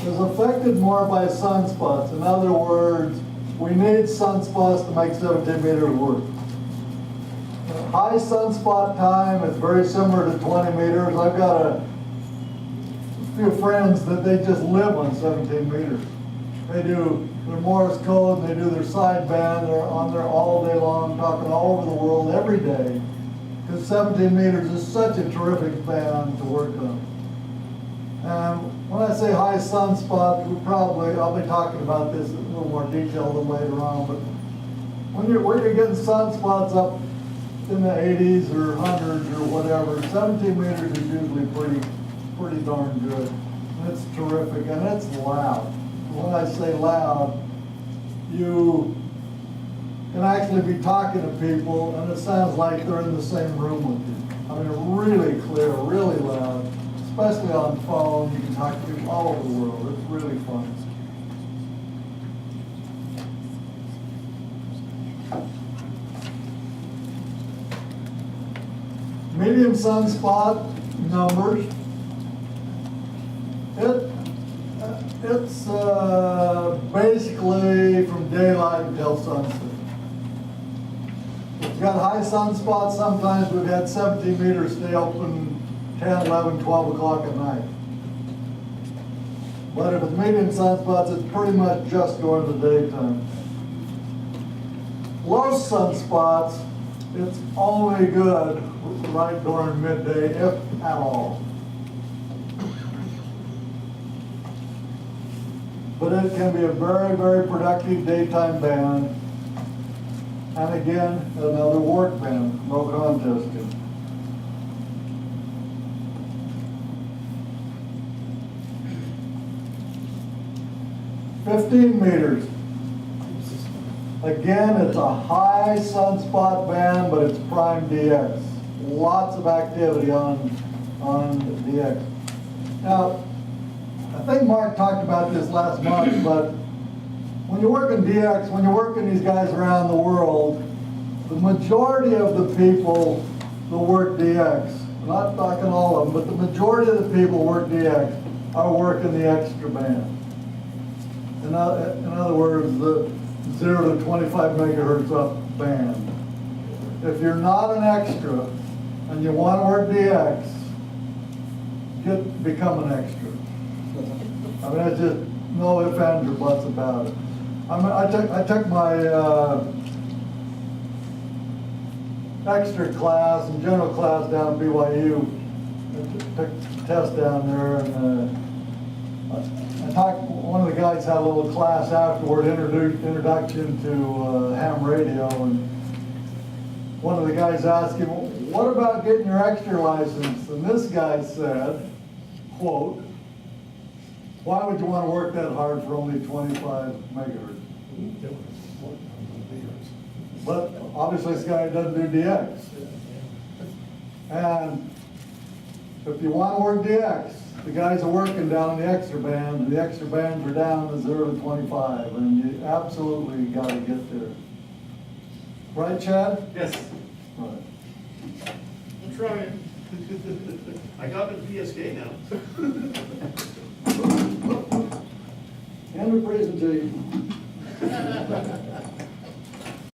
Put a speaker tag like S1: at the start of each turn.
S1: is affected more by sunspots. In other words, we need sunspots to make 17 meters work. High sunspot time is very similar to 20 meters. I've got a few friends that they just live on 17 meters. They do their Morse code, they do their sideband, they're on there all day long, talking all over the world every day. Because 17 meters is such a terrific band to work on. And when I say high sunspot, I'll be talking about this in a little more detail than later on, but when you're getting sunspots up in the 80s or 100s or whatever, 17 meters is usually pretty darn good. And it's terrific, and it's loud. When I say loud, you can actually be talking to people, and it sounds like they're in the same room with you. I mean, really clear, really loud, especially on phone. You can talk to people all over the world. It's really fun. Medium sunspot numbers. It's basically from daylight until sunset. If you've got high sunspots, sometimes we've had 17 meters stay open 10, 11, 12 o'clock at night. But if it's medium sunspots, it's pretty much just during the daytime. Low sunspots, it's only good right during midday, if at all. But it can be a very, very productive daytime band. And again, another work band, no contest here. $15 meters. Again, it's a high sunspot band, but it's prime DX. Lots of activity on DX. Now, I think Mark talked about this last month, but when you're working DX, when you're working these guys around the world, the majority of the people that work DX, I'm not talking all of them, but the majority of the people who work DX are working the extra band. In other words, the 0 to 25 megahertz up band. If you're not an extra and you want to work DX, become an extra. I mean, it's just no ifs, ands, or buts about it. I took my extra class and general class down at BYU. I took a test down there, and one of the guys had a little class afterward, introduction to ham radio, and one of the guys asked him, "What about getting your extra license?" And this guy said, quote, "Why would you want to work that hard for only 25 megahertz?" But obviously this guy doesn't do DX. And if you want to work DX, the guys are working down in the extra band, and the extra bands are down to 0 to 25, and you absolutely got to get there. Right, Chad?
S2: Yes.
S1: Right.
S2: I'm trying. I got the PSK now.
S1: End of presentation.